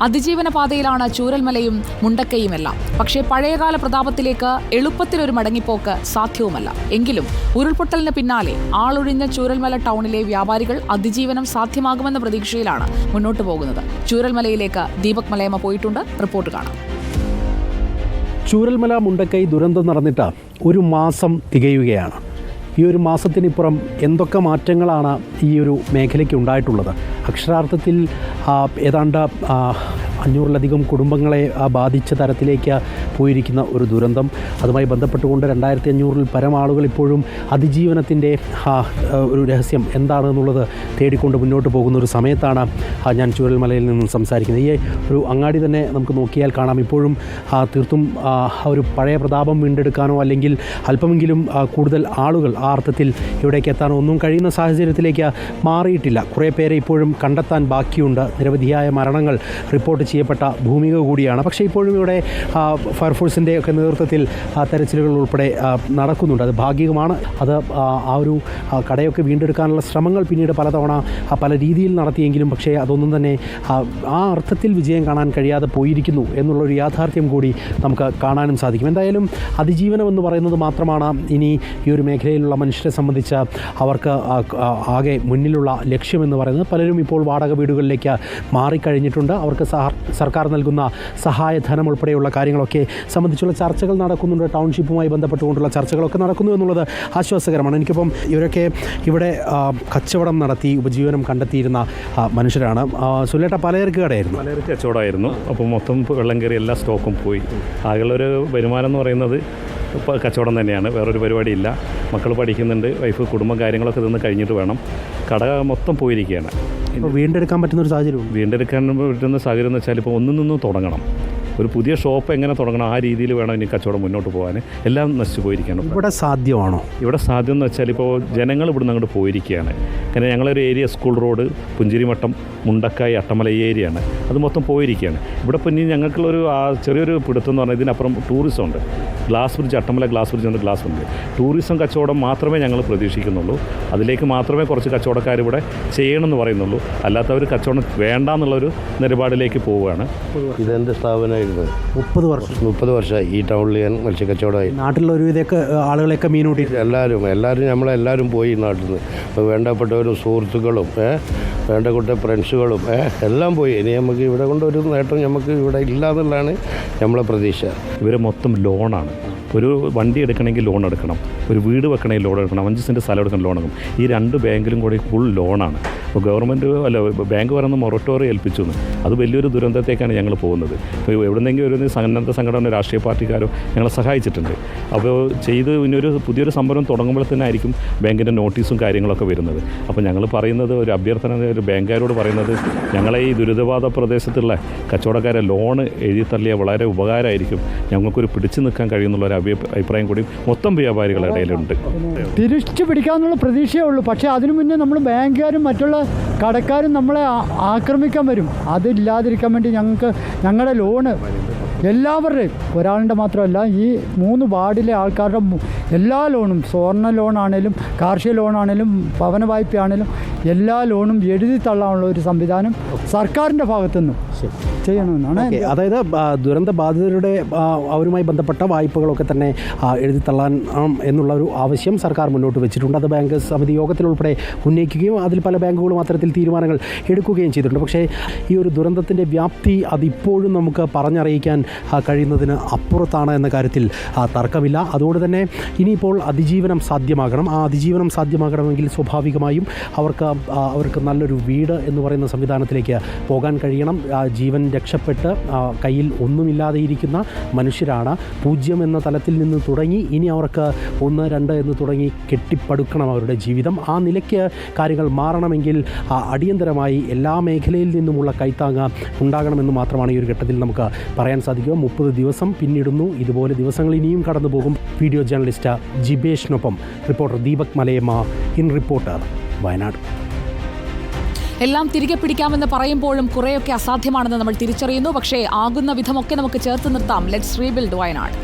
അതിജീവന പാതയിലാണ് ചൂരൽമലയും മുണ്ടക്കയുമെല്ലാം. പക്ഷേ പഴയകാല പ്രതാപത്തിലേക്ക് എളുപ്പത്തിലൊരു മടങ്ങിപ്പോക്ക് സാധ്യവുമല്ല. എങ്കിലും ഉരുൾപൊട്ടലിന് പിന്നാലെ ആളൊഴിഞ്ഞ ചൂരൽമല ടൗണിലെ വ്യാപാരികൾ അതിജീവനം സാധ്യമാകുമെന്ന പ്രതീക്ഷയിലാണ് മുന്നോട്ടു പോകുന്നത്. ചൂരൽമലയിലേക്ക് ദീപക് മലയമ്മ പോയിട്ടുണ്ട്. റിപ്പോർട്ട് കാണാം. ചൂരൽമല മുണ്ടക്കൈ ദുരന്തം നടന്നിട്ട് ഒരു മാസം തികയുകയാണ്. ഈ ഒരു മാസത്തിനിപ്പുറം എന്തൊക്കെ മാറ്റങ്ങളാണ് ഈ ഒരു മേഖലയ്ക്ക് ഉണ്ടായിട്ടുള്ളത്? അക്ഷരാർത്ഥത്തിൽ ഏതാണ്ട് 500-ലധികം കുടുംബങ്ങളെ ബാധിച്ച തരത്തിലേക്ക് പോയിരിക്കുന്ന ഒരു ദുരന്തം. അതുമായി ബന്ധപ്പെട്ടുകൊണ്ട് 2500-ൽ പരം ആളുകൾ ഇപ്പോഴും അതിജീവനത്തിൻ്റെ ഒരു രഹസ്യം എന്താണെന്നുള്ളത് തേടിക്കൊണ്ട് മുന്നോട്ട് പോകുന്ന ഒരു സമയത്താണ് ഞാൻ ചൂരൽമലയിൽ നിന്നും സംസാരിക്കുന്നത്. ഈ ഒരു അങ്ങാടി തന്നെ നമുക്ക് നോക്കിയാൽ കാണാം. ഇപ്പോഴും തീർത്തും ഒരു പഴയ പ്രതാപം വീണ്ടെടുക്കാനോ അല്ലെങ്കിൽ അല്പമെങ്കിലും കൂടുതൽ ആളുകൾ ആ അർത്ഥത്തിൽ ഇവിടേക്ക് എത്താനോ ഒന്നും കഴിയുന്ന സാഹചര്യത്തിലേക്ക് മാറിയിട്ടില്ല. കുറേ പേരെ ഇപ്പോഴും കണ്ടെത്താൻ ബാക്കിയുണ്ട്. നിരവധിയായ മരണങ്ങൾ റിപ്പോർട്ട് ചെയ്യപ്പെട്ട ഭൂമിക കൂടിയാണ്. പക്ഷേ ഇപ്പോഴും ഇവിടെ ഫയർഫോഴ്സിൻ്റെ ഒക്കെ നേതൃത്വത്തിൽ തെരച്ചിലുകൾ ഉൾപ്പെടെ നടക്കുന്നുണ്ട്. അത് ഭാഗികമാണ്. അത് ആ ഒരു കടയൊക്കെ വീണ്ടെടുക്കാനുള്ള ശ്രമങ്ങൾ പിന്നീട് പലതവണ പല രീതിയിൽ നടത്തിയെങ്കിലും പക്ഷേ അതൊന്നും തന്നെ ആ അർത്ഥത്തിൽ വിജയം കാണാൻ കഴിയാതെ പോയിരിക്കുന്നു എന്നുള്ളൊരു യാഥാർത്ഥ്യം കൂടി നമുക്ക് കാണാനും സാധിക്കും. എന്തായാലും അതിജീവനം എന്ന് പറയുന്നത് മാത്രമാണ് ഇനി ഈ ഒരു മേഖലയിലുള്ള മനുഷ്യരെ സംബന്ധിച്ച് അവർക്ക് ആകെ മുന്നിലുള്ള ലക്ഷ്യമെന്ന് പറയുന്നത്. പലരും ഇപ്പോൾ വാടക വീടുകളിലേക്ക് മാറിക്കഴിഞ്ഞിട്ടുണ്ട്. അവർക്ക് സർക്കാർ നൽകുന്ന സഹായധനം ഉൾപ്പെടെയുള്ള കാര്യങ്ങളൊക്കെ സംബന്ധിച്ചുള്ള ചർച്ചകൾ നടക്കുന്നുണ്ട്. ടൗൺഷിപ്പുമായി ബന്ധപ്പെട്ടുകൊണ്ടുള്ള ചർച്ചകളൊക്കെ നടക്കുന്നു എന്നുള്ളത് ആശ്വാസകരമാണ്. എനിക്കിപ്പം ഇവരൊക്കെ ഇവിടെ കച്ചവടം നടത്തി ഉപജീവനം കണ്ടെത്തിയിരുന്ന മനുഷ്യരാണ്. സുലേട്ട പലചരക്ക് കടയായിരുന്നു. പലചരക്ക് കച്ചവടമായിരുന്നു. അപ്പോൾ മൊത്തം വെള്ളം കയറി എല്ലാ സ്റ്റോക്കും പോയി. ആകെയുള്ളൊരു വരുമാനം എന്ന് പറയുന്നത് ഇപ്പോൾ കച്ചവടം തന്നെയാണ്. വേറൊരു പരിപാടിയില്ല. മക്കൾ പഠിക്കുന്നുണ്ട്. വൈഫ് കുടുംബം കാര്യങ്ങളൊക്കെ നിന്ന് കഴിഞ്ഞിട്ട് വേണം. കട മൊത്തം പോയിരിക്കുകയാണ്. ഇപ്പോൾ വീണ്ടെടുക്കാൻ പറ്റുന്നൊരു സാഹചര്യം. വീണ്ടെടുക്കാൻ പറ്റുന്ന സാഹചര്യം എന്ന് വെച്ചാൽ ഇപ്പോൾ ഒന്നിൽ നിന്നും തുടങ്ങണം. ഒരു പുതിയ ഷോപ്പ് എങ്ങനെ തുടങ്ങണം ആ രീതിയിൽ വേണം ഇനി കച്ചവടം മുന്നോട്ട് പോകാൻ. എല്ലാം നശിച്ചു പോയിരിക്കുകയാണ്. ഇവിടെ സാധ്യമാണോ? ഇവിടെ സാധ്യം എന്ന് വെച്ചാൽ ഇപ്പോൾ ജനങ്ങൾ ഇവിടെ നിന്ന് അങ്ങോട്ട് പോയിരിക്കുകയാണ്. കാരണം ഞങ്ങളൊരു area school road, Punchirimattam, Mundakkai, Attamala ഈ ഏരിയയാണ്. അത് മൊത്തം പോയിരിക്കുകയാണ്. ഇവിടെ ഇപ്പോൾ ഇനി ഞങ്ങൾക്കുള്ളൊരു ചെറിയൊരു പിടുത്തം എന്ന് പറഞ്ഞാൽ ഇതിനപ്പുറം ടൂറിസം ഉണ്ട്. Glass bridge, Attamala glass bridge ഉണ്ട്. ഗ്ലാസ് ബ്രിഡ്ജ് ടൂറിസം കച്ചവടം മാത്രമേ ഞങ്ങൾ പ്രതീക്ഷിക്കുന്നുള്ളൂ. അതിലേക്ക് മാത്രമേ കുറച്ച് കച്ചവടക്കാർ ഇവിടെ ചെയ്യണമെന്ന് പറയുന്നുള്ളൂ. അല്ലാത്തവർ കച്ചവടം വേണ്ടാന്നുള്ളൊരു നിലപാടിലേക്ക് പോവുകയാണ്. ഇതെൻ്റെ സ്ഥാപനമായിരുന്നു. 30 വർഷമായി ഈ ടൗണിൽ ഞാൻ മത്സ്യക്കച്ചവടമായി. നാട്ടിലുള്ള ഒരുവിധമൊക്കെ ആളുകളെയൊക്കെ മീനൂട്ടി എല്ലാവരും നമ്മളെല്ലാവരും പോയി നാട്ടിൽ നിന്ന്. ഇപ്പോൾ വേണ്ടപ്പെട്ടവരും സുഹൃത്തുക്കളും വേണ്ടപ്പെട്ട ഫ്രണ്ട്സുകളും എല്ലാം പോയി. ഇനി നമുക്ക് ഇവിടെ കൊണ്ടൊരു നേട്ടം നമുക്ക് ഇവിടെ ഇല്ല എന്നുള്ളതാണ് നമ്മളെ പ്രതീക്ഷ. ഇവരെ മൊത്തം ലോണാണ്. ഒരു വണ്ടി എടുക്കണമെങ്കിൽ ലോൺ എടുക്കണം, ഒരു വീട് വെക്കണമെങ്കിൽ ലോൺ എടുക്കണം, 5 സെൻറ്റ് സ്ഥലം എടുക്കണം ലോൺ എടുക്കും. ഈ 2 ബാങ്കിലും കൂടി ഫുൾ ലോണാണ്. അപ്പോൾ ഗവൺമെൻറ് ബാങ്ക് പറയുന്ന മൊറട്ടോറിയം ഏൽപ്പിച്ചു. അത് വലിയൊരു ദുരന്തത്തേക്കാണ് ഞങ്ങൾ പോകുന്നത്. ഇപ്പോൾ എവിടെന്നെങ്കിലും ഒരു സന്നദ്ധ സംഘടന, രാഷ്ട്രീയ പാർട്ടിക്കാരോ ഞങ്ങളെ സഹായിച്ചിട്ടുണ്ട്. അപ്പോൾ ഇനിയൊരു പുതിയൊരു സംരംഭം തുടങ്ങുമ്പോൾ തന്നെ ആയിരിക്കും ബാങ്കിൻ്റെ നോട്ടീസും കാര്യങ്ങളൊക്കെ വരുന്നത്. അപ്പോൾ ഞങ്ങൾ പറയുന്നത് ഒരു അഭ്യർത്ഥന, ഒരു ബാങ്കുകാരോട് പറയുന്നത് ഞങ്ങളെ ഈ ദുരിതബാധ പ്രദേശത്തുള്ള കച്ചവടക്കാരെ ലോണ് എഴുതി തള്ളിയാൽ വളരെ ഉപകാരമായിരിക്കും, ഞങ്ങൾക്കൊരു പിടിച്ചു നിൽക്കാൻ കഴിയുന്നുള്ളൊരു അഭിപ്രായം കൂടി മൊത്തം വ്യാപാരികളുടെ ഇടയിലുണ്ട്. തിരിച്ചു പിടിക്കാമെന്നുള്ള പ്രതീക്ഷയേ ഉള്ളൂ. പക്ഷേ അതിനു മുന്നേ നമ്മൾ ബാങ്കുകാരും മറ്റുള്ള കടക്കാരും നമ്മളെ ആക്രമിക്കാൻ വരും. അതില്ലാതിരിക്കാൻ വേണ്ടി ഞങ്ങളുടെ ലോണ് എല്ലാവരുടെയും, ഒരാളുടെ മാത്രമല്ല, ഈ 3 വാർഡിലെ ആൾക്കാരുടെ എല്ലാ ലോണും, സ്വർണ്ണ ലോണാണേലും കാർഷിക ലോണാണേലും ഭവന വായ്പയാണേലും എല്ലാ ലോണും എഴുതി തള്ളാനുള്ള ഒരു സംവിധാനം സർക്കാരിൻ്റെ ഭാഗത്തുനിന്നും ചെയ്യണമെന്നാണ്. അതായത് ദുരന്ത ബാധിതരുടെ അവരുമായി ബന്ധപ്പെട്ട വായ്പകളൊക്കെ തന്നെ എഴുതി തള്ളാൻ എന്നുള്ള ഒരു ആവശ്യം സർക്കാർ മുന്നോട്ട് വെച്ചിട്ടുണ്ട്. അത് ബാങ്ക് സമിതി യോഗത്തിലുൾപ്പെടെ ഉന്നയിക്കുകയും അതിൽ പല ബാങ്കുകളും അത്തരത്തിൽ തീരുമാനങ്ങൾ എടുക്കുകയും ചെയ്തിട്ടുണ്ട്. പക്ഷേ ഈ ഒരു ദുരന്തത്തിൻ്റെ വ്യാപ്തി അതിപ്പോഴും നമുക്ക് പറഞ്ഞറിയിക്കാൻ കഴിയുന്നതിന് അപ്പുറത്താണ് എന്ന കാര്യത്തിൽ തർക്കമില്ല. അതുകൊണ്ട് തന്നെ ഇനിയിപ്പോൾ അതിജീവനം സാധ്യമാകണം. ആ അതിജീവനം സാധ്യമാകണമെങ്കിൽ സ്വാഭാവികമായും അവർക്ക് നല്ലൊരു വീട് എന്ന് പറയുന്ന സംവിധാനത്തിലേക്ക് പോകാൻ കഴിയണം. ജീവൻ രക്ഷപ്പെട്ട് കയ്യിൽ ഒന്നുമില്ലാതെ ഇരിക്കുന്ന മനുഷ്യരാണ്. 0 എന്ന തലത്തിൽ നിന്ന് തുടങ്ങി ഇനി അവർക്ക് 1, 2 എന്ന് തുടങ്ങി കെട്ടിപ്പടുക്കണം അവരുടെ ജീവിതം. ആ നിലയ്ക്ക് കാര്യങ്ങൾ മാറണമെങ്കിൽ അടിയന്തരമായി എല്ലാ മേഖലയിൽ നിന്നുമുള്ള കൈത്താങ്ങ് ഉണ്ടാകണമെന്ന് മാത്രമാണ് ഈ ഒരു ഘട്ടത്തിൽ നമുക്ക് പറയാൻ സാധിക്കുക. 30 ദിവസം പിന്നിടുന്നു. ഇതുപോലെ ദിവസങ്ങൾ ഇനിയും കടന്നു പോകും. വീഡിയോ ജേർണലിസ്റ്റ് ജിബേഷിനൊപ്പം reporter Deepak Malayamma, in reporter, Wayanad. എല്ലാം തിരികെ പിടിക്കാമെന്ന് പറയുമ്പോഴും കുറേയൊക്കെ അസാധ്യമാണെന്ന് നമ്മൾ തിരിച്ചറിയുന്നു. പക്ഷേ ആകുന്ന വിധമൊക്കെ നമുക്ക് ചേർത്ത് നിർത്താം. Let's rebuild Wayanad.